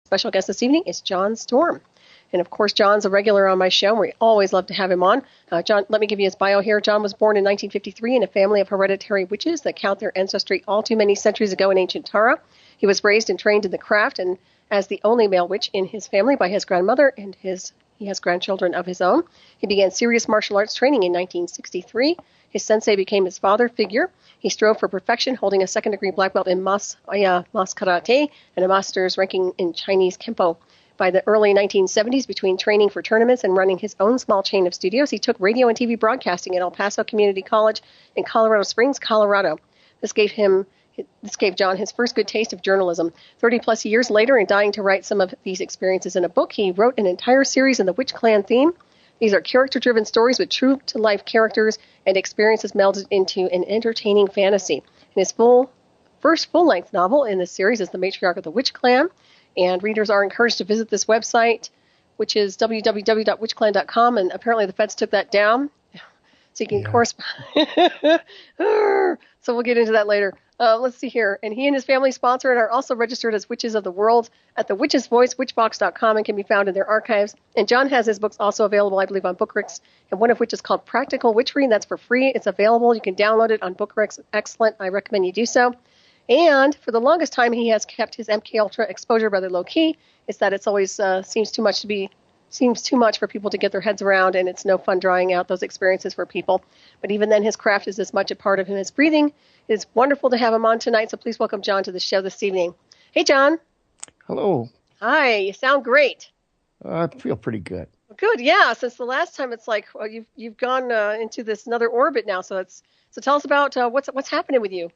Special guest this evening is John Stormm. And of course, John's a regular on my show. We always love to have him on. John, let me give you his bio here. John was born in 1953 in a family of hereditary witches that count their ancestry all too many centuries ago in ancient Tara. He was raised and trained in the craft and as the only male witch in his family by his grandmother, and he has grandchildren of his own. He began serious martial arts training in 1963. His sensei became his father figure. He strove for perfection, holding a second-degree black belt in Mas Oya-mas Karate and a master's ranking in Chinese Kenpo. By the early 1970s, between training for tournaments and running his own small chain of studios, he took radio and TV broadcasting at El Paso Community College in Colorado Springs, Colorado. This gave John his first good taste of journalism. 30-plus years later, and dying to write some of these experiences in a book, he wrote an entire series in the Witch Clan theme. These are character-driven stories with true-to-life characters and experiences melded into an entertaining fantasy. And his first full-length novel in this series is The Matriarch of the Witch Clan, and readers are encouraged to visit this website, which is www.witchclan.com, and apparently the feds took that down, so you can correspond. So we'll get into that later. Let's see here. And he and his family sponsor and are also registered as Witches of the World at the Witch's Voice, witchbox.com, and can be found in their archives. And John has his books also available, I believe, on Bookrix, and one of which is called Practical Witchery, and that's for free. It's available. You can download it on Bookrix. Excellent. I recommend you do so. And for the longest time, he has kept his MK Ultra exposure rather low key. It's that it's always seems too much for people to get their heads around, and it's no fun drawing out those experiences for people. But even then, his craft is as much a part of him as breathing. It's wonderful to have him on tonight, so please welcome John to the show this evening. Hey, John. Hello. Hi. You sound great. I feel pretty good. Good, yeah. Since the last time, it's like you've gone into this another orbit now. So tell us about what's happening with you.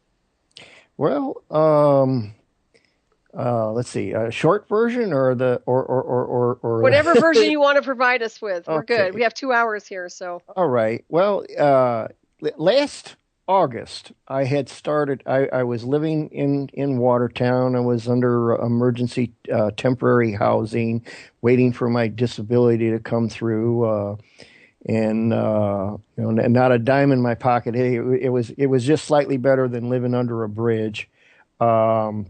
Well, let's see, a short version or whatever version you want to provide us with. We're Okay. good. We have 2 hours here, so. All right. Well, last August, I had started. I was living in Watertown. I was under emergency temporary housing, waiting for my disability to come through, and not a dime in my pocket. It was just slightly better than living under a bridge. My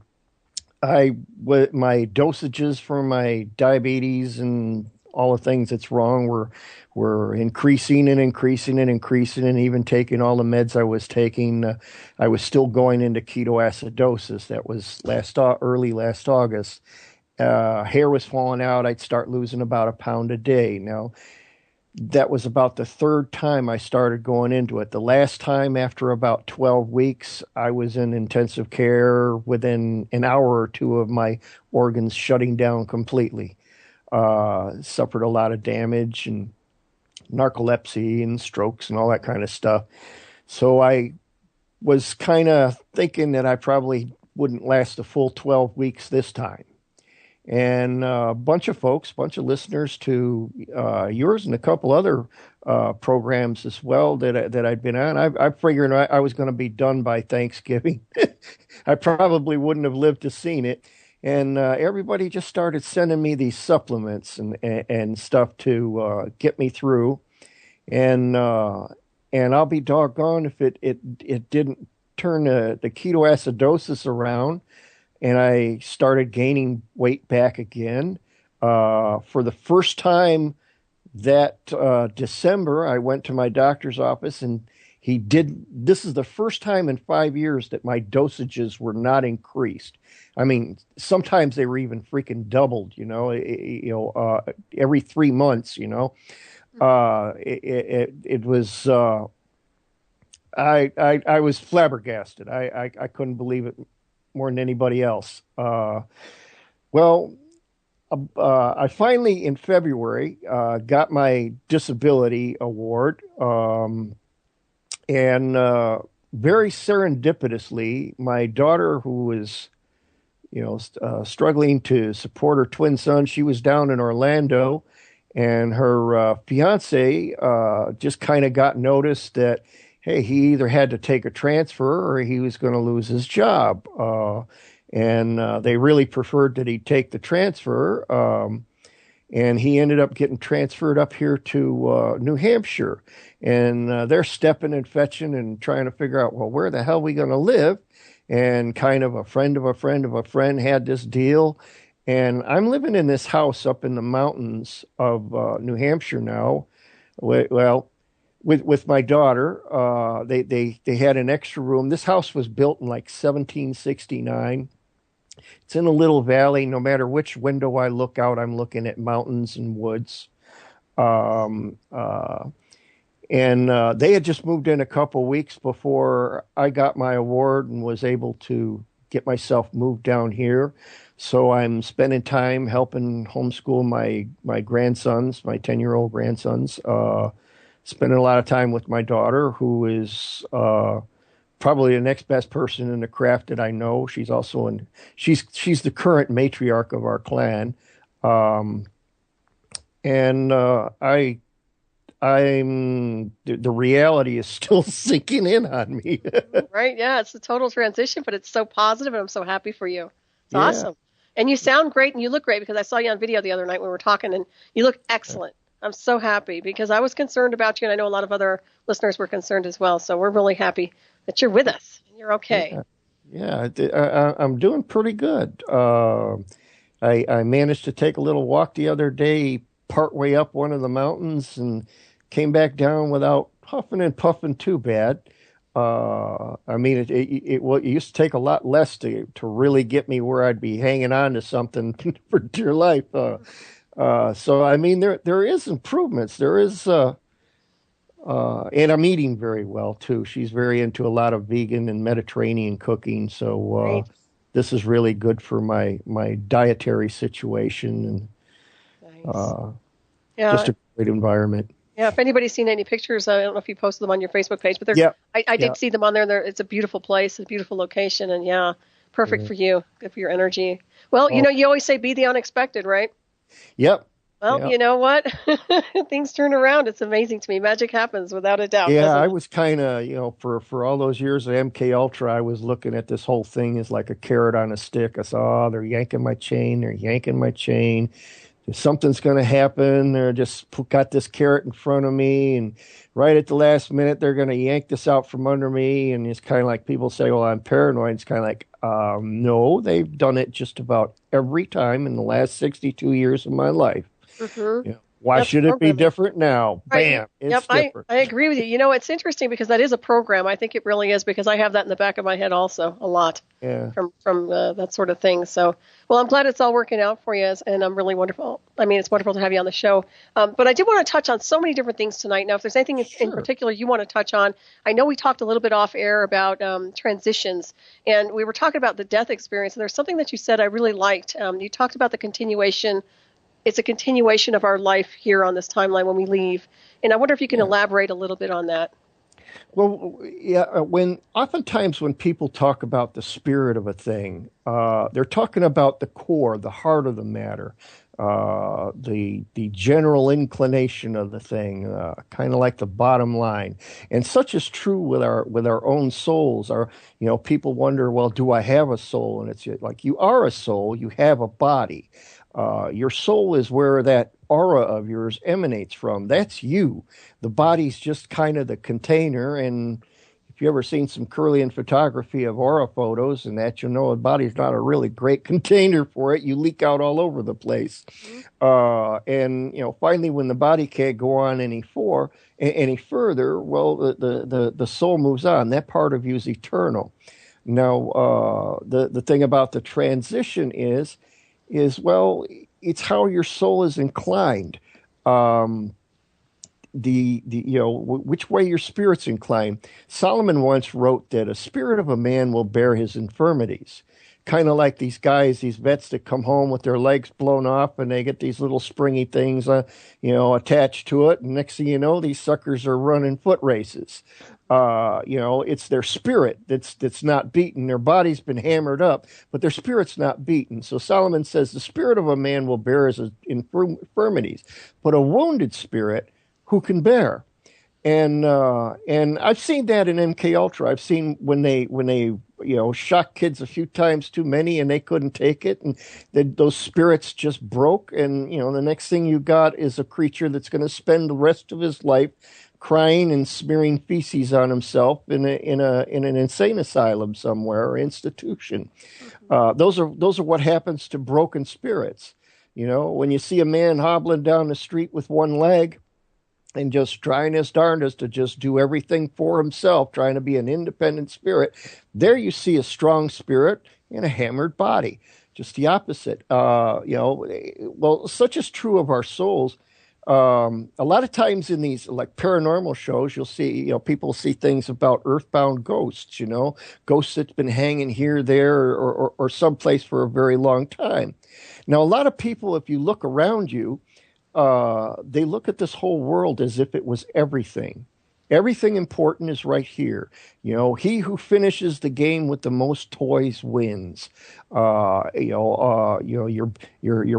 dosages for my diabetes and all the things that's wrong were increasing and increasing and increasing, and even taking all the meds I was taking, I was still going into ketoacidosis. That was early last August. Hair was falling out. I'd start losing about a pound a day. Now, that was about the third time I started going into it. The last time, after about 12 weeks, I was in intensive care within an hour or two of my organs shutting down completely. Suffered a lot of damage and narcolepsy and strokes and all that kind of stuff. So I was kind of thinking that I probably wouldn't last the full 12 weeks this time. And a bunch of listeners to yours and a couple other programs as well that I'd been on. I figured I was going to be done by Thanksgiving. I probably wouldn't have lived to seen it. And everybody just started sending me these supplements and stuff to get me through. And I'll be doggone if it didn't turn the ketoacidosis around. And I started gaining weight back again. For the first time that December, I went to my doctor's office, and this is the first time in 5 years that my dosages were not increased. I mean, sometimes they were even freaking doubled, every 3 months, It was, I was flabbergasted. I couldn't believe it more than anybody else. I finally, in February, got my disability award, and very serendipitously, my daughter, who was, struggling to support her twin son, she was down in Orlando, and her fiance just kind of got notice that, hey, he either had to take a transfer or he was going to lose his job. And they really preferred that he take the transfer. And he ended up getting transferred up here to New Hampshire. And they're stepping and fetching and trying to figure out, well, where the hell are we going to live? And kind of a friend of a friend of a friend had this deal. And I'm living in this house up in the mountains of New Hampshire now. Well, with my daughter, they had an extra room. This house was built in like 1769. It's in a little valley. No matter which window I look out, I'm looking at mountains and woods. Um, uh, and they had just moved in a couple weeks before I got my award and was able to get myself moved down here. So I'm spending time helping homeschool my grandsons, my 10-year-old grandsons. Spending a lot of time with my daughter, who is probably the next best person in the craft that I know. She's the current matriarch of our clan. Um, and the reality is still sinking in on me. Right? Yeah, it's a total transition, but it's so positive, and I'm so happy for you. It's Yeah, awesome. And you sound great, and you look great because I saw you on video the other night when we were talking, and you look excellent. I'm so happy because I was concerned about you, and I know a lot of other listeners were concerned as well. So we're really happy that you're with us and you're okay. yeah, yeah. I'm doing pretty good. I managed to take a little walk the other day, part way up one of the mountains, and came back down without huffing and puffing too bad. I mean, it used to take a lot less to really get me where I'd be hanging on to something for dear life. So I mean, there is improvements. There is, and I'm eating very well too. She's very into a lot of vegan and Mediterranean cooking, so Great. this is really good for my dietary situation and Nice. uh, Yeah. just a great environment. Yeah. If anybody's seen any pictures, I don't know if you posted them on your Facebook page, but Yeah, I yeah, did see them on there. It's a beautiful place, a beautiful location, and yeah, perfect yeah. for you. Good for your energy. Well, Oh, you always say be the unexpected, right? yep, Well, yeah. you know what? Things turn around. It's amazing to me. Magic happens without a doubt, Yeah, doesn't I it? was kind of, for all those years at MK Ultra, I was looking at this whole thing as like a carrot on a stick. I saw, oh, they're yanking my chain, they're yanking my chain. Something's going to happen. They're just got this carrot in front of me, and right at the last minute, they're going to yank this out from under me. And it's kind of like people say, "Well, I'm paranoid." It's kind of like, no, they've done it just about every time in the last 62 years of my life. Mm-hmm. Yeah. Why That's should it be programming. different now? Right. Bam, Yep. it's I, different. I agree with you. It's interesting because that is a program. I think it really is because I have that in the back of my head also a lot Yeah. from that sort of thing. So, well, I'm glad it's all working out for you, and I'm really wonderful. I mean, it's wonderful to have you on the show. But I did want to touch on so many different things tonight. Now, if there's anything in Sure. particular you want to touch on, I know we talked a little bit off air about transitions, and we were talking about the death experience. And there's something that you said I really liked. You talked about the continuation. It's a continuation of our life here on this timeline when we leave. And I wonder if you can Yeah. elaborate a little bit on that. Well, yeah, oftentimes when people talk about the spirit of a thing, they're talking about the core, the heart of the matter, the general inclination of the thing, kind of like the bottom line. And such is true with our own souls. People wonder, well, do I have a soul? And it's like you are a soul, you have a body. Your soul is where that aura of yours emanates from. That's you. The body's just kind of the container. And if you ever seen some Kirlian photography of aura photos and that, you'll know the body's not a really great container for it. You leak out all over the place. Mm-hmm. And finally, when the body can't go on any further, well, the soul moves on. That part of you is eternal. Now, the thing about the transition is well, it's how your soul is inclined. Um, which way your spirit's inclined. Solomon once wrote that a spirit of a man will bear his infirmities. Kind of like these guys, these vets that come home with their legs blown off and they get these little springy things, attached to it. And next thing you know, these suckers are running foot races. It's their spirit that's not beaten. Their body's been hammered up, but their spirit's not beaten. So Solomon says the spirit of a man will bear his infirmities, but a wounded spirit who can bear. And I've seen that in MK Ultra. I've seen when they shock kids a few times too many and they couldn't take it, and those spirits just broke. And the next thing you got is a creature that's going to spend the rest of his life crying and smearing feces on himself in an insane asylum somewhere or institution. Those are what happens to broken spirits. You know, when you see a man hobbling down the street with one leg and just trying his darndest to just do everything for himself, trying to be an independent spirit, there you see a strong spirit in a hammered body. Just the opposite. Well, such is true of our souls. A lot of times in these like paranormal shows, you'll see, people see things about earthbound ghosts, ghosts that's been hanging here, there, or someplace for a very long time. Now, a lot of people, if you look around you, they look at this whole world as if it was everything. Everything important is right here. He who finishes the game with the most toys wins. Your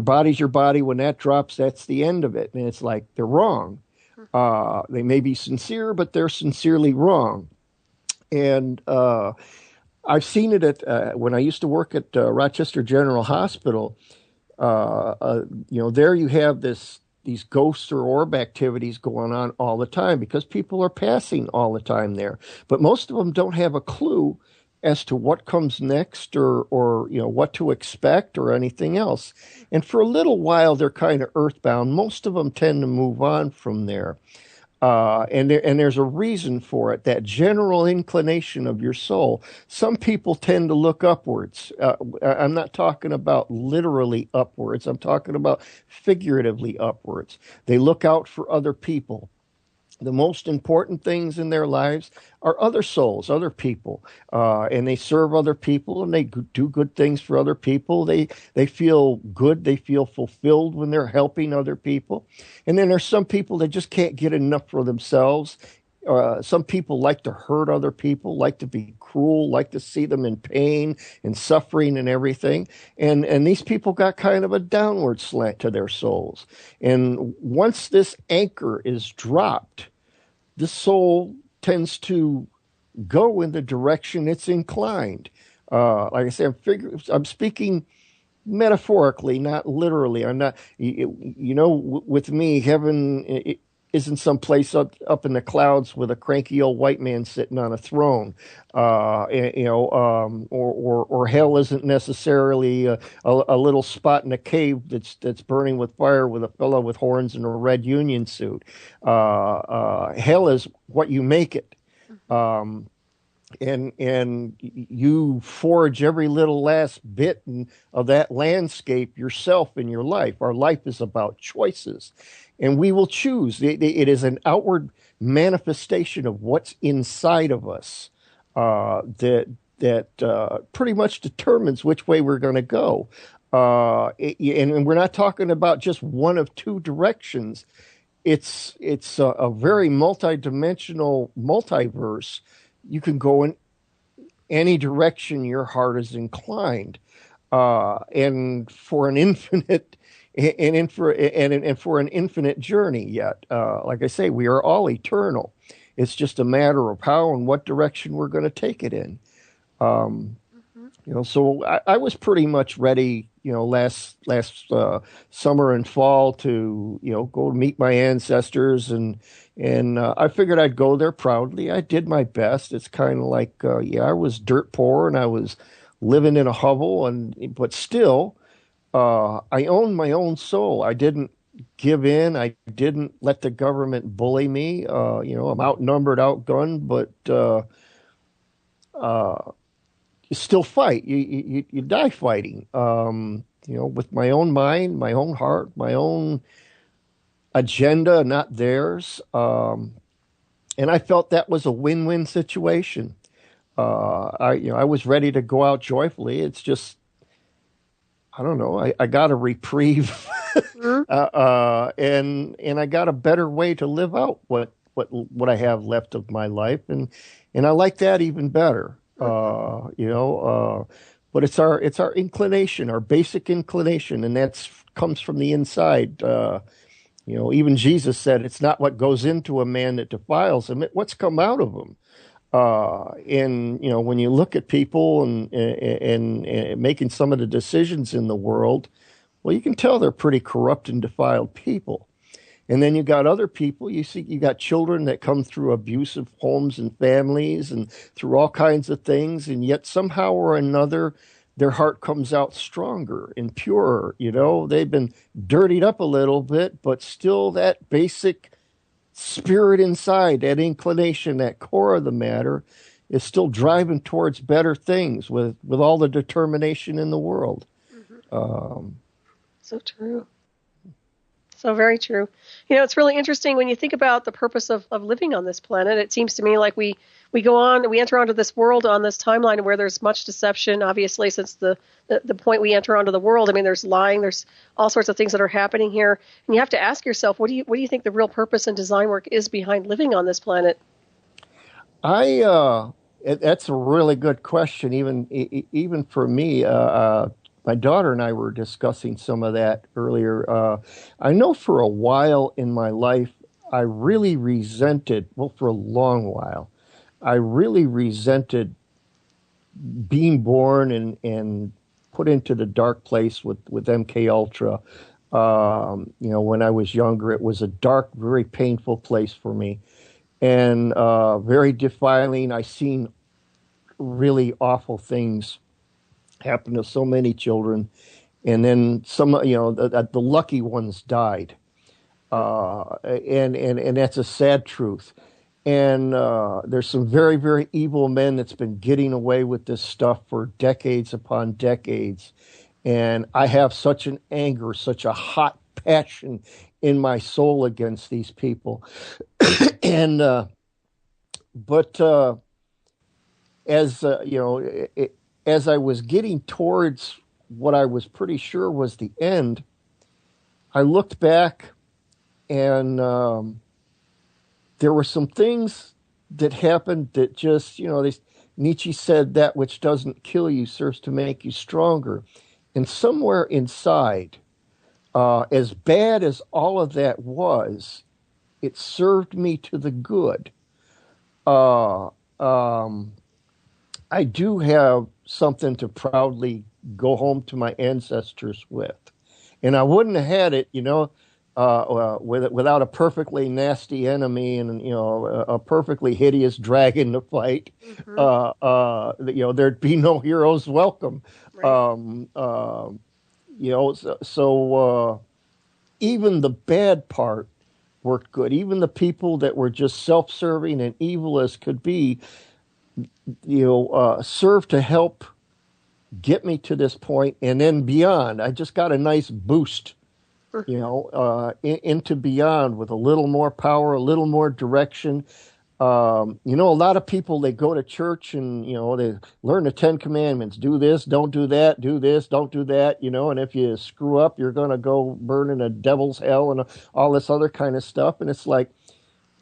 body's your body. When that drops, that's the end of it. And it's like they're wrong. They may be sincere, but they're sincerely wrong. And I've seen it at when I used to work at Rochester General Hospital. There you have these ghosts or orb activities going on all the time because people are passing all the time there. But most of them don't have a clue as to what comes next or what to expect or anything else. And for a little while, they're kind of earthbound. Most of them tend to move on from there. And there's a reason for it, that general inclination of your soul. Some people tend to look upwards. I'm not talking about literally upwards. I'm talking about figuratively upwards. They look out for other people. The most important things in their lives are other souls, other people, and they serve other people and they do good things for other people. They feel good. They feel fulfilled when they're helping other people. And then there's some people that just can't get enough for themselves. Some people like to hurt other people, like to be cruel, like to see them in pain and suffering and everything. And these people got kind of a downward slant to their souls. And once this anchor is dropped, the soul tends to go in the direction it's inclined. Like I said, I'm speaking metaphorically, not literally. I'm not, with me, heaven isn't some place up in the clouds with a cranky old white man sitting on a throne, or hell isn't necessarily a little spot in a cave that's burning with fire with a fellow with horns and a red union suit. Hell is what you make it. And you forge every little last bit of that landscape yourself in your life. Our life is about choices, and we will choose. It is an outward manifestation of what's inside of us that pretty much determines which way we're going to go. And we're not talking about just one of two directions. It's a very multidimensional multiverse. You can go in any direction your heart is inclined, and for an infinite and for an infinite journey. Yet, like I say, we are all eternal. It's just a matter of how and what direction we're going to take it in. So I was pretty much ready, last summer and fall to, go meet my ancestors, and I figured I'd go there proudly. I did my best. It's kind of like, I was dirt poor and I was living in a hovel, but still, I owned my own soul. I didn't give in. I didn't let the government bully me. I'm outnumbered, outgunned, but you still fight. You die fighting. With my own mind, my own heart, my own agenda, not theirs. And I felt that was a win-win situation. I was ready to go out joyfully. It's just, I don't know. I got a reprieve, and I got a better way to live out what I have left of my life, and I like that even better. But it's our inclination, our basic inclination, and that comes from the inside. Even Jesus said, "It's not what goes into a man that defiles him; it's what's come out of him." When you look at people and making some of the decisions in the world, well, you can tell they're pretty corrupt and defiled people. And then you got other people. You got children that come through abusive homes and families and through all kinds of things, and yet somehow or another their heart comes out stronger and purer. You know, they've been dirtied up a little bit, but still that basic spirit inside, that inclination, that core of the matter is still driving towards better things with all the determination in the world. So true. So very true. You know, it's really interesting when you think about the purpose of living on this planet. It seems to me like we go on, we enter onto this world on this timeline where there's much deception, obviously, since the point we enter onto the world. I mean, there's lying, there's all sorts of things that are happening here. And you have to ask yourself, what do you think the real purpose and design work is behind living on this planet? That's a really good question, even for me. My daughter and I were discussing some of that earlier. I know for a while in my life, I really resented, well, for a long while, I really resented being born and put into the dark place with MK Ultra. You know, when I was younger, it was a dark, very painful place for me, and very defiling. I seen really awful things happen to so many children, and then some, you know, the lucky ones died, and that's a sad truth. And there's some very, very evil men that's been getting away with this stuff for decades upon decades, and I have such an anger, such a hot passion in my soul against these people, and but as you know. As I was getting towards what I was pretty sure was the end, I looked back and there were some things that happened that just, you know, Nietzsche said that which doesn't kill you serves to make you stronger. And somewhere inside, as bad as all of that was, it served me to the good. I do have something to proudly go home to my ancestors with. And I wouldn't have had it, you know, without a perfectly nasty enemy and, you know, a perfectly hideous dragon to fight. You know, there'd be no heroes welcome. Right. You know, so even the bad part worked good. Even the people that were just self-serving and evil as could be, you know, serve to help get me to this point and then beyond. I just got a nice boost, you know, into beyond with a little more power, a little more direction. You know, a lot of people, they go to church and, you know, they learn the 10 Commandments. Do this, don't do that, do this, don't do that, you know, and if you screw up, you're going to go burn in a devil's hell and all this other kind of stuff. And it's like,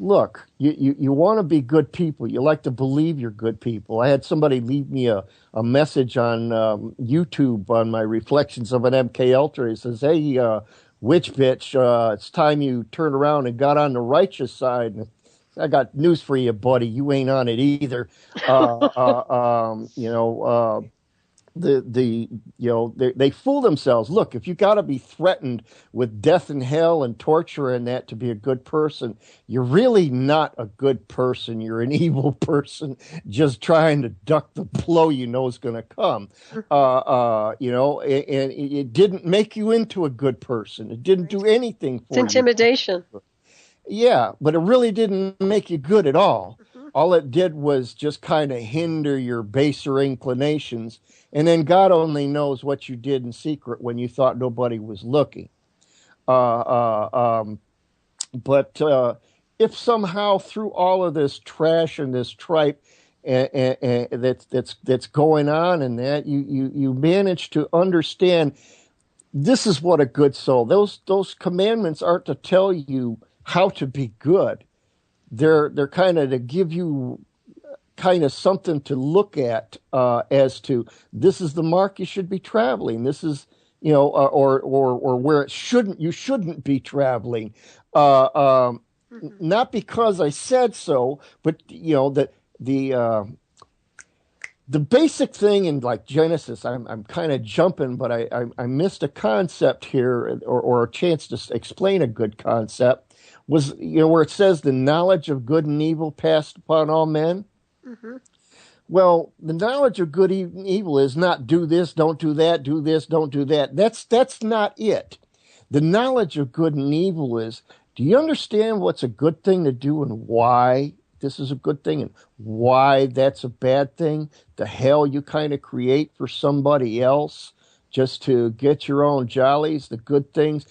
look, you want to be good people. You like to believe you're good people. I had somebody leave me a message on YouTube on my reflections of an MK Ultra. He says, hey, witch bitch, it's time you turned around and got on the righteous side. And I got news for you, buddy. You ain't on it either. You know, you know, they fool themselves. Look, if you got to be threatened with death and hell and torture and that to be a good person, you're really not a good person. You're an evil person just trying to duck the blow you know is going to come. You know, and it didn't make you into a good person. It didn't do anything for you. It's intimidation. Yeah, but it really didn't make you good at all. All it did was just kind of hinder your baser inclinations. And then God only knows what you did in secret when you thought nobody was looking. But if somehow through all of this trash and this tripe that's going on and that you manage to understand this is what a good soul. Those commandments aren't to tell you how to be good. They're kind of to give you kind of something to look at as to this is the mark you should be traveling. This is, you know, or where you shouldn't be traveling. Not because I said so, but you know that the basic thing in like Genesis. I'm kind of jumping, but I missed a concept here or a chance to explain a good concept. Was, you know, where it says the knowledge of good and evil passed upon all men. Well, the knowledge of good and evil is not do this, don't do that, do this, don't do that. That's not it. The knowledge of good and evil is, do you understand what's a good thing to do and why this is a good thing and why that's a bad thing? The hell you kind of create for somebody else just to get your own jollies, the good things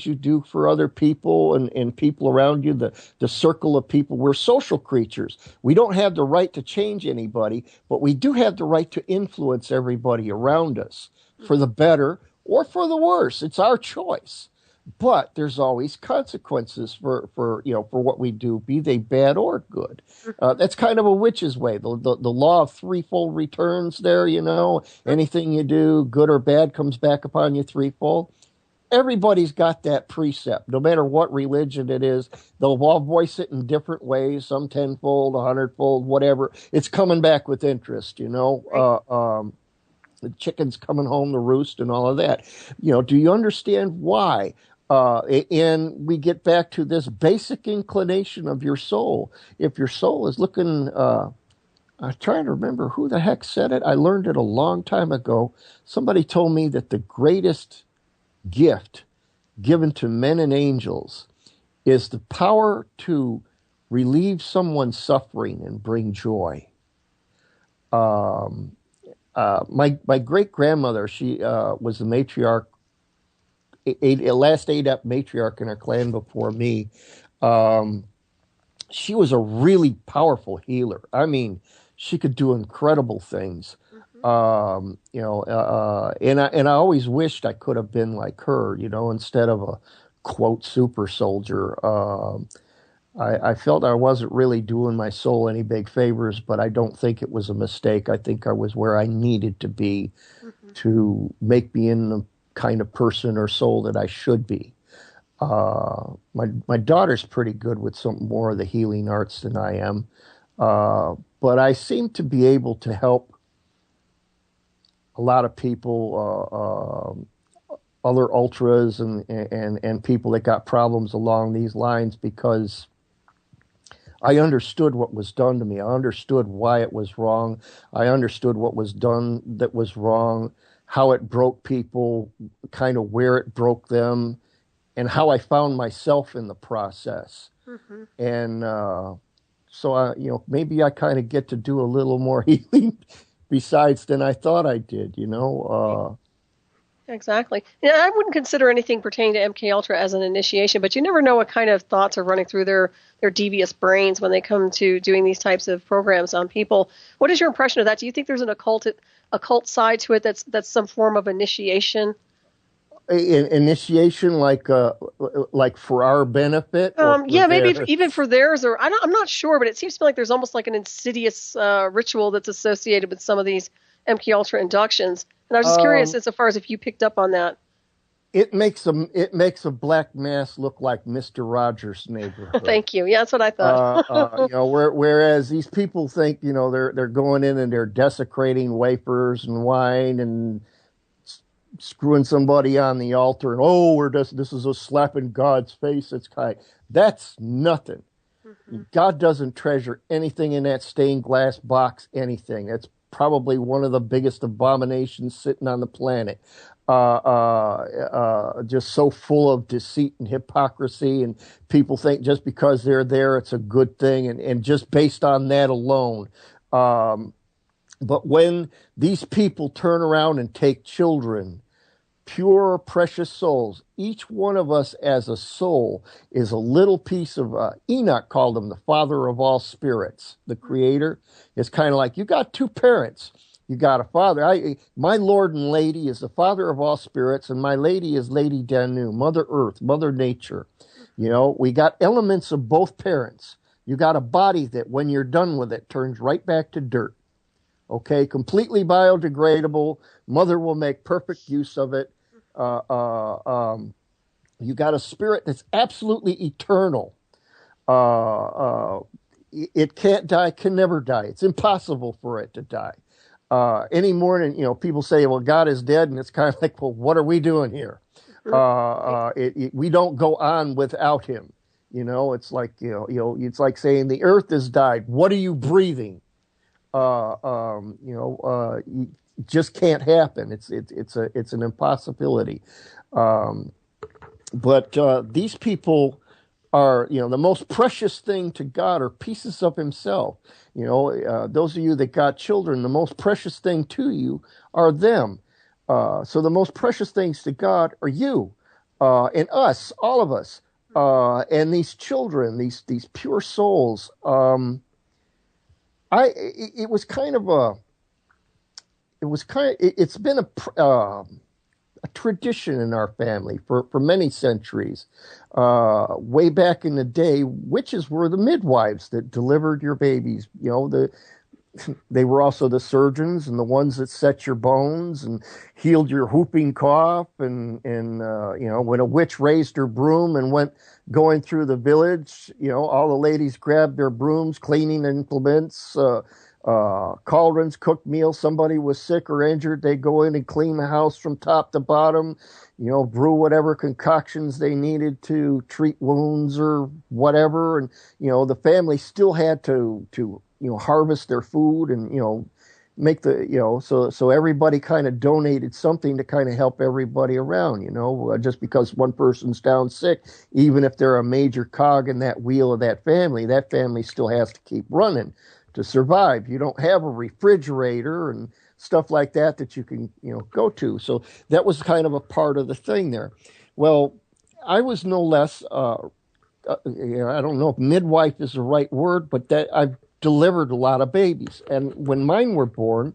you do for other people and people around you, the circle of people. We're social creatures. We don't have the right to change anybody, but we do have the right to influence everybody around us for the better or for the worse. It's our choice. But there's always consequences for what we do, be they bad or good. That's kind of a witch's way. The law of threefold returns there, anything you do, good or bad, comes back upon you threefold. Everybody's got that precept, no matter what religion it is. They'll all voice it in different ways, some tenfold, 100-fold, whatever. It's coming back with interest, the chicken's coming home to roost and all of that. Do you understand why? And we get back to this basic inclination of your soul. If your soul is looking, I'm trying to remember who the heck said it. I learned it a long time ago. Somebody told me that the greatest gift given to men and angels is the power to relieve someone's suffering and bring joy. My great grandmother, she was the matriarch, last ADAP matriarch in our clan before me. She was a really powerful healer. I mean, she could do incredible things. And I always wished I could have been like her, instead of a quote super soldier. I felt I wasn't really doing my soul any big favors, but I don't think it was a mistake. I think I was where I needed to be to make me in the kind of person or soul that I should be. My daughter's pretty good with some more of the healing arts than I am, but I seem to be able to help a lot of people, other ultras and people that got problems along these lines, because I understood what was done to me. I understood why it was wrong. I understood what was done that was wrong, how it broke people, kind of where it broke them, and how I found myself in the process. And so maybe I kind of get to do a little more healing besides than I thought I did, Exactly. Yeah, I wouldn't consider anything pertaining to MK Ultra as an initiation, but you never know what kind of thoughts are running through their devious brains when they come to doing these types of programs on people. What is your impression of that? Do you think there's an occult side to it that's some form of initiation? Initiation, like for our benefit? Yeah, maybe even for theirs, or I'm not sure, but it seems to me like there's almost like an insidious ritual that's associated with some of these MK Ultra inductions. And I was just curious insofar as if you picked up on that. It makes a black mass look like Mr. Rogers' Neighborhood. Thank you. Yeah, that's what I thought. Whereas these people think, they're going in and they're desecrating wafers and wine and screwing somebody on the altar, and this is a slap in God's face. That's nothing. God doesn't treasure anything in that stained glass box. Anything. That's probably one of the biggest abominations sitting on the planet. Just so full of deceit and hypocrisy, and people think just because they're there, it's a good thing, and just based on that alone. But when these people turn around and take children, pure, precious souls, each one of us as a soul is a little piece of, Enoch called him the father of all spirits, the creator. It's kind of like you got two parents. You got a father. My Lord and Lady is the father of all spirits, and my lady is Lady Danu, Mother Earth, Mother Nature. We got elements of both parents. You got a body that when you're done with it turns right back to dirt. Okay, completely biodegradable. Mother will make perfect use of it. You got a spirit that's absolutely eternal. It can't die, can never die. It's impossible for it to die. Any morning, people say, well, God is dead. And it's kind of like, well, what are we doing here? We don't go on without him. It's like, it's like saying the earth has died. What are you breathing? Just can't happen. It's an impossibility. Um, but these people are, the most precious thing to God are pieces of Himself. Those of you that got children, the most precious thing to you are them. So the most precious things to God are you and us, all of us, and these children, these pure souls. It was kind of a, it was kind of, it's been a tradition in our family for many centuries. Way back in the day, witches were the midwives that delivered your babies. They were also the surgeons and the ones that set your bones and healed your whooping cough. And when a witch raised her broom and went going through the village, all the ladies grabbed their brooms, cleaning implements, cauldrons, cooked meals. Somebody was sick or injured, they go in and clean the house from top to bottom, brew whatever concoctions they needed to treat wounds or whatever. And, the family still had to harvest their food and, make so everybody kind of donated something to kind of help everybody around, just because one person's down sick, even if they're a major cog in that wheel of that family still has to keep running to survive. You don't have a refrigerator and stuff like that you can, go to. So that was kind of a part of the thing there. Well, I was no less, I don't know if midwife is the right word, but that I've delivered a lot of babies. And when mine were born,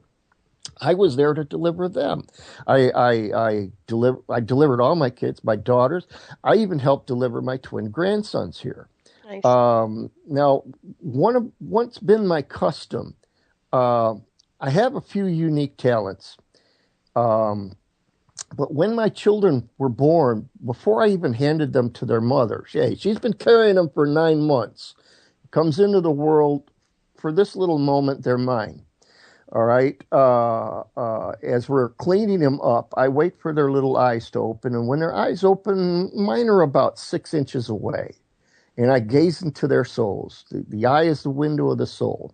I was there to deliver them. I delivered all my kids, my daughters. I even helped deliver my twin grandsons here. Nice. Now, what's been my custom, I have a few unique talents. But when my children were born, before I even handed them to their mother, she's been carrying them for 9 months, comes into the world, for this little moment, they're mine. All right. As we're cleaning them up, I wait for their little eyes to open. And when their eyes open, mine are about 6 inches away. And I gaze into their souls. The eye is the window of the soul.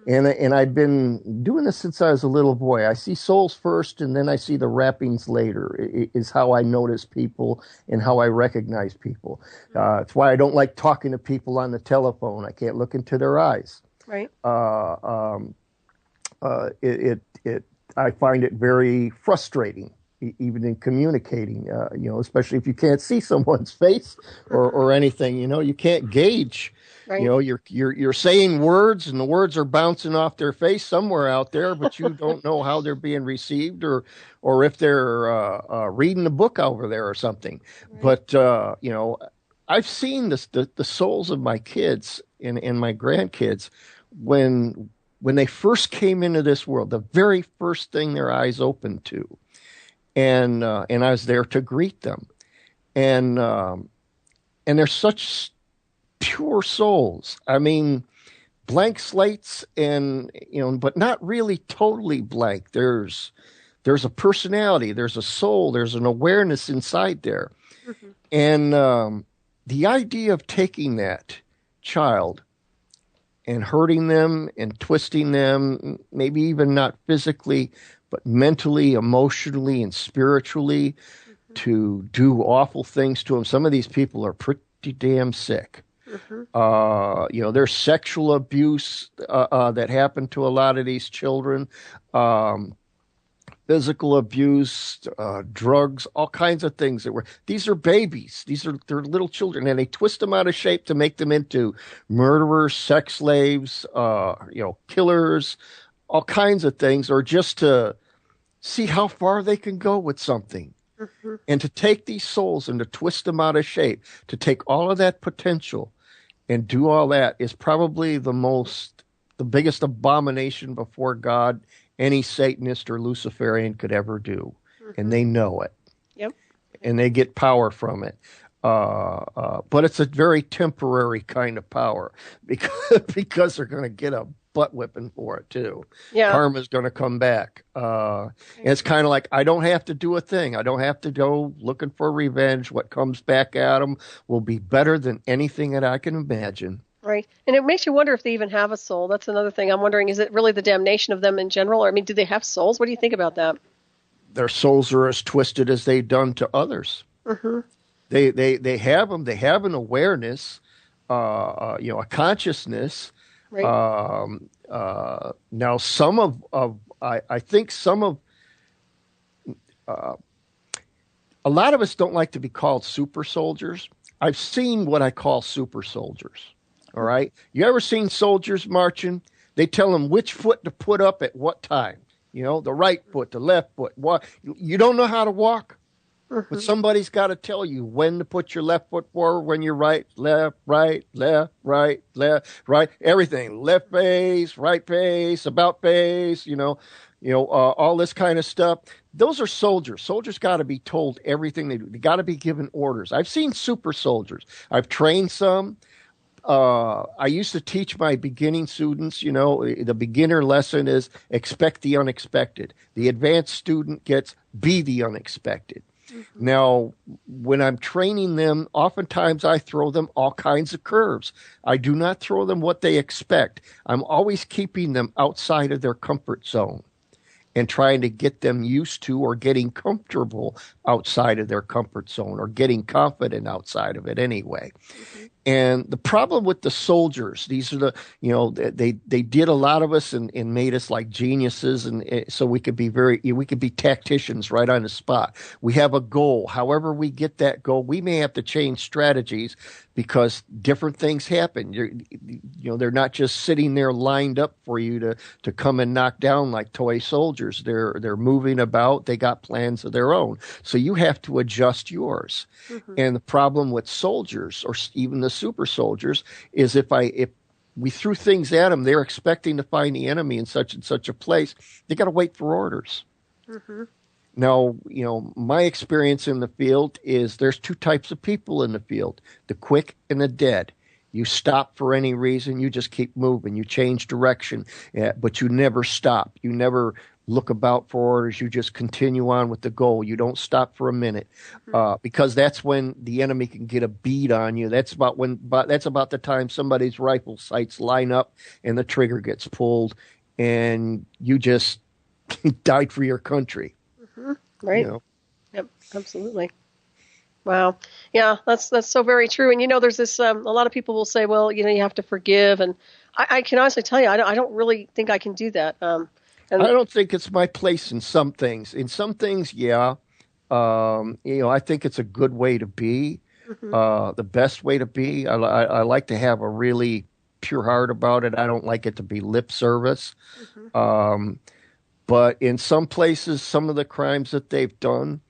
And I've been doing this since I was a little boy. I see souls first, and then I see the wrappings later, is how I notice people and how I recognize people. It's why I don't like talking to people on the telephone. I can't look into their eyes. Right. I find it very frustrating, even in communicating, especially if you can't see someone's face or anything, you can't gauge, Right. you're saying words and the words are bouncing off their face somewhere out there, but you don't know how they're being received or if they're reading a book over there or something. Right. But, I've seen the souls of my kids and my grandkids when they first came into this world, the very first thing their eyes opened to. And I was there to greet them. And they're such pure souls. I mean, blank slates but not really totally blank. There's a personality, there's a soul, there's an awareness inside there. Mm-hmm. And the idea of taking that child and hurting them and twisting them, maybe even not physically, but mentally, emotionally, and spiritually, to do awful things to them. Some of these people are pretty damn sick. There's sexual abuse that happened to a lot of these children, physical abuse, drugs, all kinds of things these are babies. They're little children, and they twist them out of shape to make them into murderers, sex slaves, killers, all kinds of things, or just to see how far they can go with something. Mm-hmm. And to take these souls and to twist them out of shape, to take all of that potential and do all that is probably the biggest abomination before God any Satanist or Luciferian could ever do. Mm-hmm. And they know it. Yep. And they get power from it. But it's a very temporary kind of power because they're going to get a butt whipping for it too. Yeah. Karma's going to come back. And it's kind of like, I don't have to do a thing. I don't have to go looking for revenge. What comes back at them will be better than anything that I can imagine. Right. And it makes you wonder if they even have a soul. That's another thing. I'm wondering, is it really the damnation of them in general? Or, I mean, do they have souls? What do you think about that? Their souls are as twisted as they've done to others. Mm-hmm. They have them. They have an awareness, a consciousness. Right. Now, some of I think some of a lot of us don't like to be called super soldiers. I've seen what I call super soldiers. All right. You ever seen soldiers marching? They tell them which foot to put up at what time. The right foot, the left foot. What? You don't know how to walk? But somebody's got to tell you when to put your left foot forward, when you're right, left, right, everything. Left face, right face, about face, all this kind of stuff. Those are soldiers. Soldiers got to be told everything they do. They got to be given orders. I've seen super soldiers. I've trained some. I used to teach my beginning students, the beginner lesson is expect the unexpected. The advanced student gets be the unexpected. Mm-hmm. Now, when I'm training them, oftentimes I throw them all kinds of curves. I do not throw them what they expect. I'm always keeping them outside of their comfort zone and trying to get them used to or getting comfortable outside of their comfort zone or getting confident outside of it anyway. Mm-hmm. And the problem with the soldiers, these are they did a lot of us and made us like geniuses. And so we could be tacticians right on the spot. We have a goal. However we get that goal, we may have to change strategies because different things happen. They're not just sitting there lined up for you to come and knock down like toy soldiers. They're moving about. They got plans of their own. So you have to adjust yours. Mm-hmm. And the problem with soldiers, or even the super soldiers, is if we threw things at them, they're expecting to find the enemy in such and such a place. They got to wait for orders. Mm-hmm. Now, my experience in the field is there's two types of people in the field, the quick and the dead. You stop for any reason. You just keep moving. You change direction, but you never stop. You never look about for orders. You just continue on with the goal. You don't stop for a minute, because that's when the enemy can get a bead on you. That's about the time somebody's rifle sights line up and the trigger gets pulled, and you just died for your country. Mm-hmm. Right. Yep. Absolutely. Wow. Yeah, that's so very true. And there's this. A lot of people will say, well, you have to forgive, and I can honestly tell you, I don't really think I can do that. And I don't think it's my place in some things. In some things, yeah. I think it's a good way to be, mm-hmm. The best way to be. I like to have a really pure heart about it. I don't like it to be lip service. Mm-hmm. But in some places, some of the crimes that they've done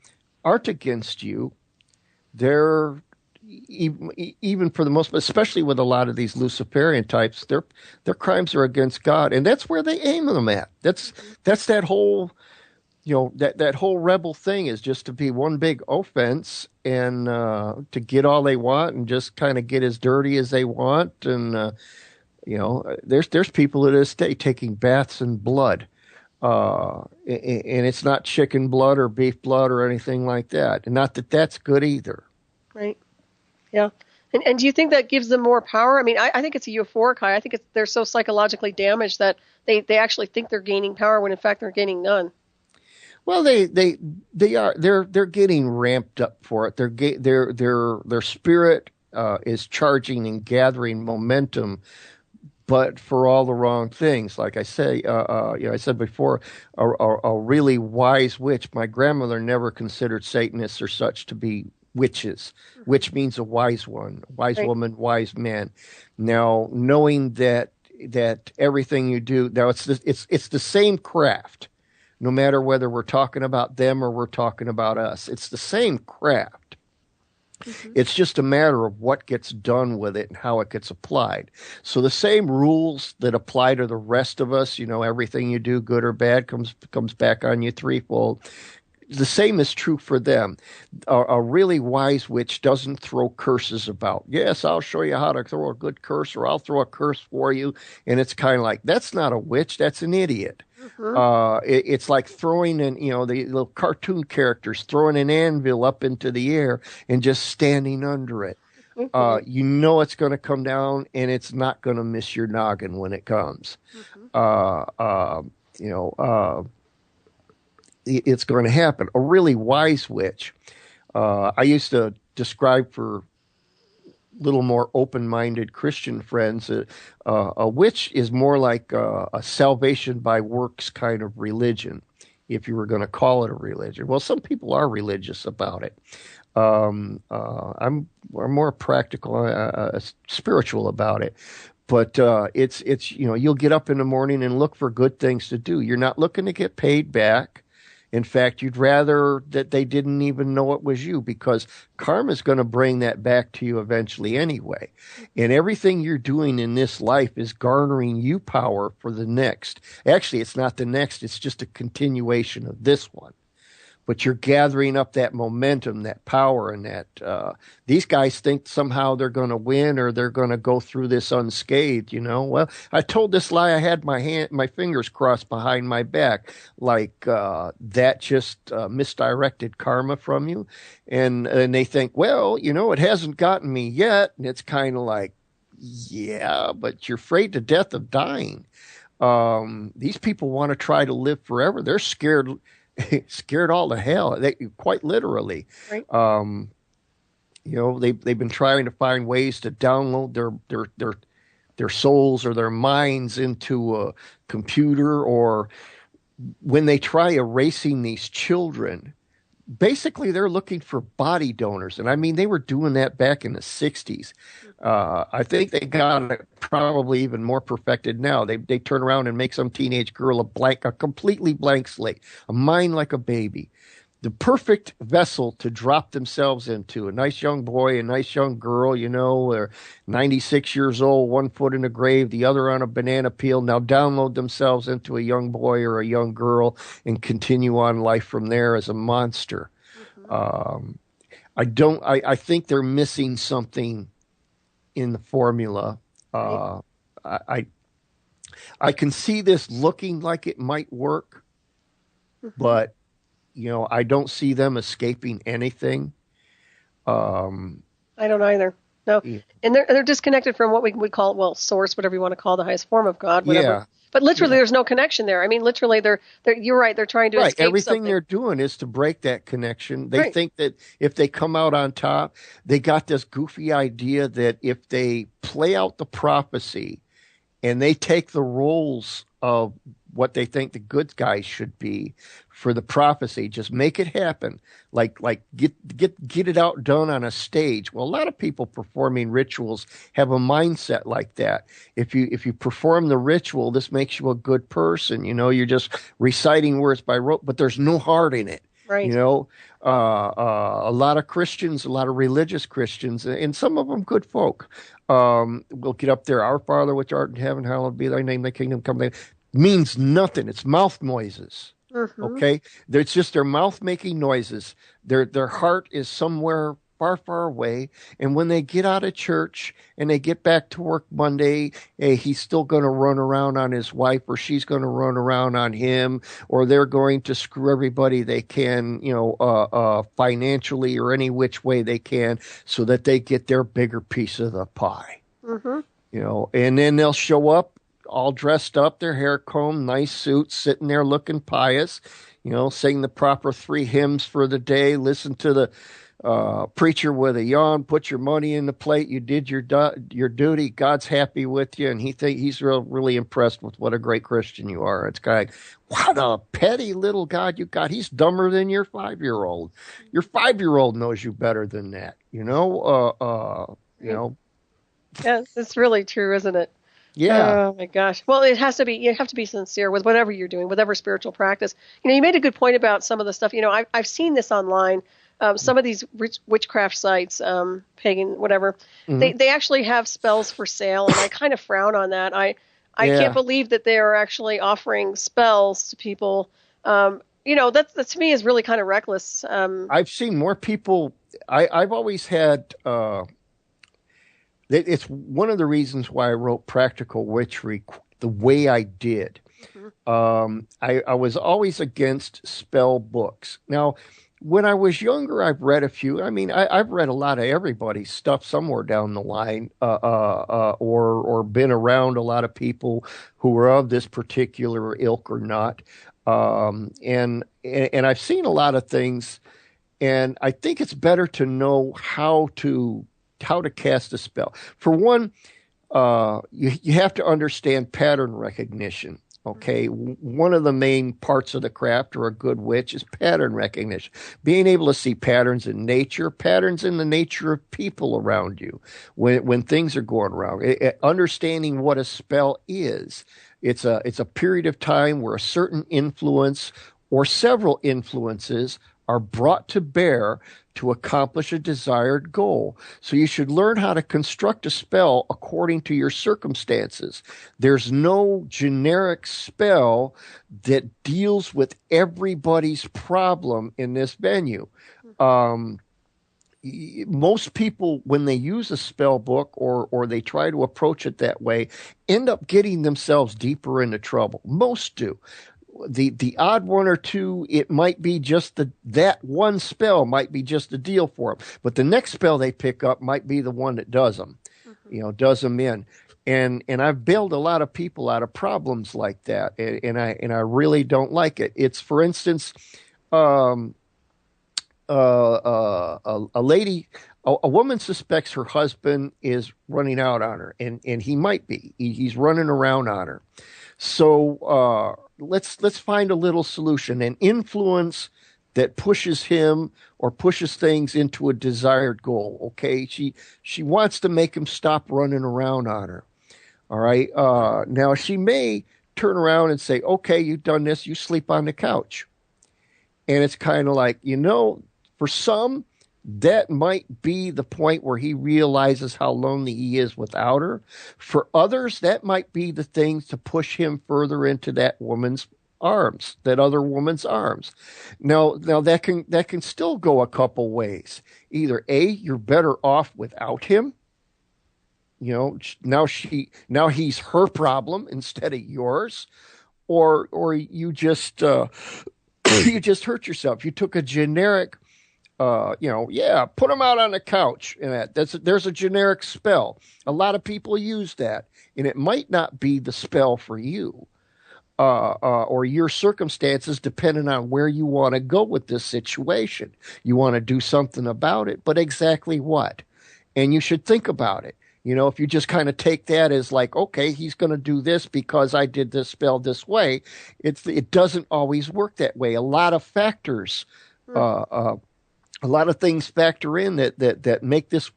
aren't against you. They're even for the most, especially with a lot of these Luciferian types, their crimes are against God, and that's where they aim them at. That's that whole, that whole rebel thing is just to be one big offense and to get all they want and just kind of get as dirty as they want. And there's people to this day taking baths in blood, and it's not chicken blood or beef blood or anything like that, and not that that's good either. Right. Yeah. And do you think that gives them more power? I mean, I think it's a euphoric high. I think they're so psychologically damaged that they actually think they're gaining power when in fact they're gaining none. Well, they're getting ramped up for it. Their spirit is charging and gathering momentum, but for all the wrong things. Like I say, I said before, a really wise witch. My grandmother never considered Satanists or such to be witches. Witch means a wise one, wise woman, wise man. Now, knowing that everything you do, now it's the same craft, no matter whether we're talking about them or we're talking about us. It's the same craft. Mm-hmm. It's just a matter of what gets done with it and how it gets applied. So the same rules that apply to the rest of us, everything you do, good or bad, comes back on you threefold. The same is true for them. A really wise witch doesn't throw curses about. Yes, I'll show you how to throw a good curse, or I'll throw a curse for you. And it's kind of like, that's not a witch, that's an idiot. Mm-hmm. It's like throwing the little cartoon characters, throwing an anvil up into the air and just standing under it. Mm-hmm. You know it's going to come down, and it's not going to miss your noggin when it comes. Mm-hmm. Uh, uh, you know, it's going to happen. A really wise witch. I used to describe for little more open-minded Christian friends, a witch is more like a salvation by works kind of religion, if you were going to call it a religion. Well, some people are religious about it. I'm more practical, spiritual about it. But it's you'll get up in the morning and look for good things to do. You're not looking to get paid back. In fact, you'd rather that they didn't even know it was you, because karma is going to bring that back to you eventually anyway. And everything you're doing in this life is garnering you power for the next. Actually, it's not the next, it's just a continuation of this one. But you're gathering up that momentum, that power, and that these guys think somehow they're going to win or they're going to go through this unscathed. Well, I told this lie. I had my fingers crossed behind my back, like that just misdirected karma from you, and they think, well, it hasn't gotten me yet, and it's kind of like, yeah, but you're afraid to death of dying. These people want to try to live forever. They're scared. Scared all to hell. They quite literally. Right. They've been trying to find ways to download their souls or their minds into a computer, or when they try erasing these children, basically they're looking for body donors. And I mean, they were doing that back in the 60s. I think they got it probably even more perfected now. They turn around and make some teenage girl a completely blank slate, a mind like a baby, the perfect vessel to drop themselves into. A nice young boy, a nice young girl, they're 96 years old, one foot in the grave, the other on a banana peel. Now download themselves into a young boy or a young girl and continue on life from there as a monster. Mm-hmm. I think they're missing something in the formula. Right. I can see this looking like it might work, Mm-hmm. but I don't see them escaping anything. I don't either. No, Yeah, and they're disconnected from what we would call, well, source, whatever you want to call the highest form of God, whatever. yeah, But literally, there's no connection there. I mean, literally, they're you're right. They're trying to right. escape Everything something. they're doing is to break that connection. They Right. think that if they come out on top, they got this goofy idea that if they play out the prophecy and they take the roles of what they think the good guys should be for the prophecy, just make it happen, like get it out done on a stage. Well, a lot of people performing rituals have a mindset like that. If you perform the ritual, this makes you a good person. You're just reciting words by rote, but there's no heart in it. Right. A lot of Christians, a lot of religious Christians, and some of them good folk, will get up there. Our Father, which art in heaven, hallowed be thy name. Thy kingdom come. Means nothing. It's mouth noises. Mm-hmm. Okay, it's just their mouth making noises. Their heart is somewhere far, far away. And when they get out of church and they get back to work Monday, he's still going to run around on his wife, or she's going to run around on him, or they're going to screw everybody they can, financially or any which way they can, so that they get their bigger piece of the pie. Mm-hmm. And then they'll show up all dressed up, their hair combed, nice suits, sitting there looking pious, sing the proper 3 hymns for the day, listen to the preacher with a yawn, put your money in the plate, you did your duty, God's happy with you, and he's really impressed with what a great Christian you are. It's kind of like, what a petty little God you got. He's dumber than your 5-year-old. Your 5-year-old knows you better than that, Yeah, it's really true, isn't it? Yeah. Oh my gosh. Well, you have to be sincere with whatever you're doing, whatever spiritual practice. You made a good point about some of the stuff. I've seen this online. Some of these witchcraft sites, pagan, whatever, Mm-hmm. they actually have spells for sale, and I kind of frown on that. I can't believe that they are actually offering spells to people. That to me is really kind of reckless. I've seen more people. I've always had. It's one of the reasons why I wrote Practical Witchery the way I did. Mm-hmm. I was always against spell books. Now, when I was younger, I've read a few. I mean, I've read a lot of everybody's stuff somewhere down the line, or been around a lot of people who are of this particular ilk or not. And I've seen a lot of things, and I think it's better to know how to cast a spell. For one, you have to understand pattern recognition. Okay, one of the main parts of the craft or a good witch is pattern recognition. Being able to see patterns in nature, patterns in the nature of people around you when things are going wrong. Understanding what a spell is. It's a period of time where a certain influence or several influences are brought to bear to accomplish a desired goal. So you should learn how to construct a spell according to your circumstances. There's no generic spell that deals with everybody's problem in this venue. Most people, when they use a spell book or they try to approach it that way, end up getting themselves deeper into trouble. Most do. The odd one or two, it might be just that one spell might be just the deal for them, but the next spell they pick up might be the one that does them, does them in. And I've bailed a lot of people out of problems like that, and I really don't like it. It's, for instance, a lady, a woman suspects her husband is running out on her, and he might be. He's running around on her. So let's find a little solution, an influence that pushes him or pushes things into a desired goal. Okay, she wants to make him stop running around on her. All right. Now she may turn around and say, "Okay, you've done this. You sleep on the couch," and it's kind of like, for some, that might be the point where he realizes how lonely he is without her. For others, that might be the thing to push him further into that woman's arms, that other woman's arms. Now that can still go a couple ways. Either A, you're better off without him. Now he's her problem instead of yours, or you just you just hurt yourself. You took a generic. Put them out on the couch. And there's a generic spell. A lot of people use that, and it might not be the spell for you, or your circumstances, depending on where you want to go with this situation. You want to do something about it, but exactly what? And you should think about it. If you just kind of take that as like, okay, he's going to do this because I did this spell this way, it doesn't always work that way. A lot of factors. A lot of things factor in that make this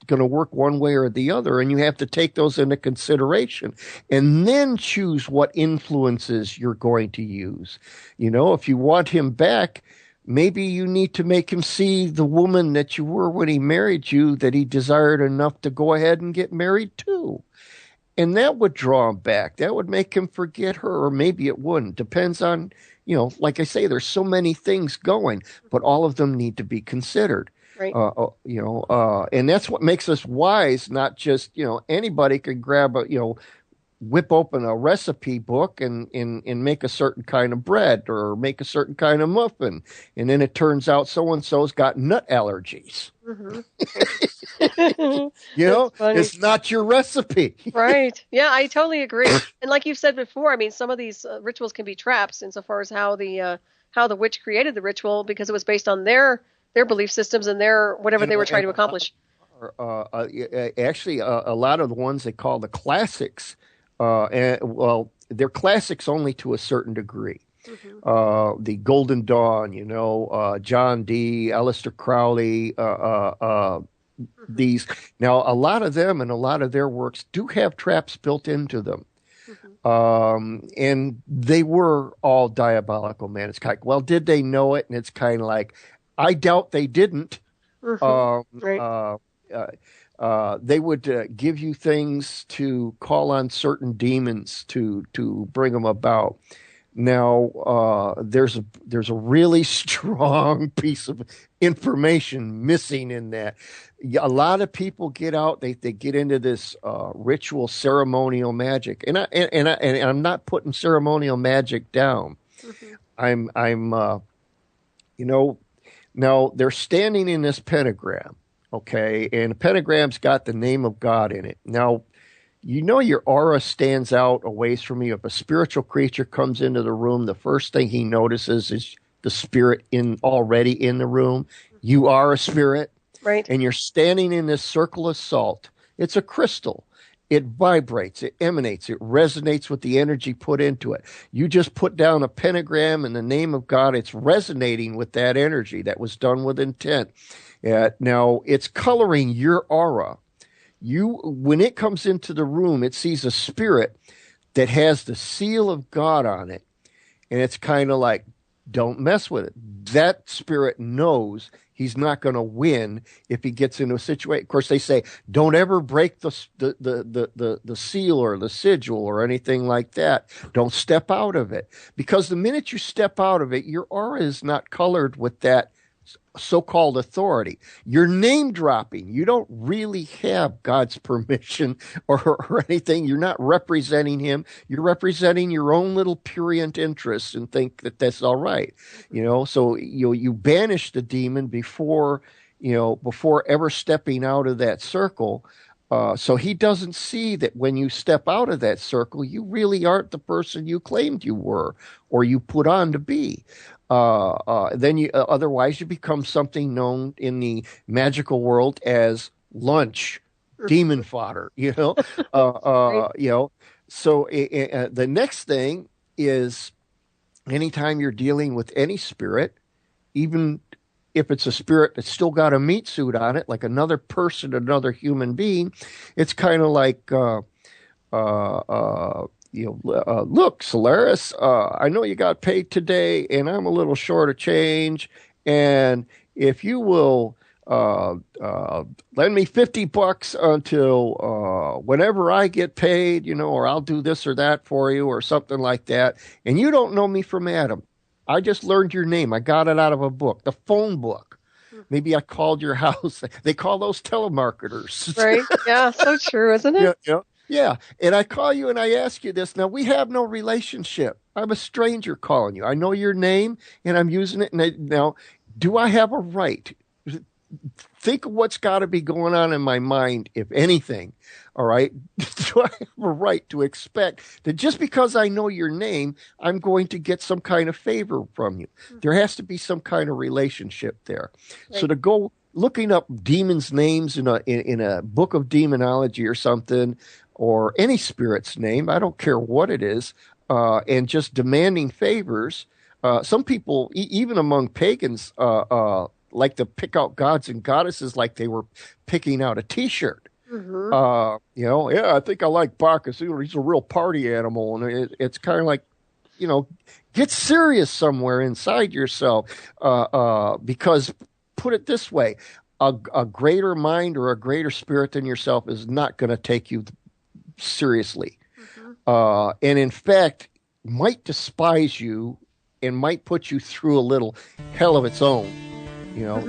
going to work one way or the other, and you have to take those into consideration and then choose what influences you're going to use. If you want him back, maybe you need to make him see the woman that you were when he married you, that he desired enough to go ahead and get married to. And that would draw him back. That would make him forget her, or maybe it wouldn't. Depends on, like I say, there's so many things going, but all of them need to be considered. Right. And that's what makes us wise, not just, anybody can grab whip open a recipe book and make a certain kind of bread or make a certain kind of muffin. And then it turns out so-and-so's got nut allergies. Mm-hmm. It's not your recipe. Right. Yeah, I totally agree. And like you've said before, I mean, some of these rituals can be traps insofar as how the witch created the ritual, because it was based on their belief systems and their whatever they were trying to accomplish. Actually, a lot of the ones they call the classics, they're classics only to a certain degree. Mm-hmm. The Golden Dawn, John Dee, Aleister Crowley, these. Now, a lot of them and a lot of their works do have traps built into them. Mm-hmm. And they were all diabolical, man. It's kind of, well, did they know it? And it's kind of like, I doubt they didn't. Mm-hmm. Right. They would give you things to call on certain demons to bring them about. Now, there's a really strong piece of information missing in that. A lot of people get out, they get into this ritual ceremonial magic, and I'm not putting ceremonial magic down. Mm-hmm. I'm Now, they're standing in this pentagram, okay? And the pentagram's got the name of God in it. Now, you know your aura stands out a ways from you. If a spiritual creature comes into the room, the first thing he notices is the spirit already in the room. You are a spirit. Right. And you're standing in this circle of salt. It's a crystal. It vibrates, it emanates, it resonates with the energy put into it. You just put down a pentagram in the name of God. It's resonating with that energy that was done with intent. Now, it's coloring your aura. When it comes into the room, it sees a spirit that has the seal of God on it. And it's kind of like, don't mess with it. That spirit knows he's not going to win if he gets into a situation. Of course, they say, don't ever break the seal or the sigil or anything like that. Don't step out of it. Because the minute you step out of it, your aura is not colored with that so-called authority. You're name dropping. You don't really have God's permission or anything. You're not representing him. You're representing your own little prurient interests and think that that's all right. So you banish the demon before ever stepping out of that circle. So he doesn't see that when you step out of that circle, you really aren't the person you claimed you were or you put on to be. Then otherwise you become something known in the magical world as lunch, demon fodder, So the next thing is anytime you're dealing with any spirit, even if it's a spirit that's still got a meat suit on it, like another person, another human being, it's kind of like, look, Solaris, I know you got paid today, and I'm a little short of change. And if you will lend me $50 until whenever I get paid, or I'll do this or that for you, or something like that. And you don't know me from Adam. I just learned your name. I got it out of a book, the phone book. Maybe I called your house. They call those telemarketers. Right. Yeah. So true, isn't it? Yeah. And I call you and I ask you this. Now, we have no relationship. I'm a stranger calling you. I know your name and I'm using it. Now, do I have a right? Think of what's got to be going on in my mind, if anything. All right. Do I have a right to expect that just because I know your name, I'm going to get some kind of favor from you? There has to be some kind of relationship there. Right. So to go looking up demons' names in a book of demonology or something, or any spirit's name, I don't care what it is, and just demanding favors. Some people, even among pagans, like to pick out gods and goddesses like they were picking out a T-shirt. Mm-hmm. I think I like Bacchus. He's a real party animal. And it's kind of like, get serious somewhere inside yourself. Because put it this way, a greater mind or a greater spirit than yourself is not going to take you seriously. Mm-hmm. And in fact, might despise you and might put you through a little hell of its own.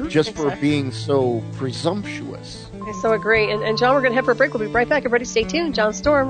Just for being so presumptuous. I so agree. And John, we're going to head for a break. We'll be right back. Everybody stay tuned. John Stormm,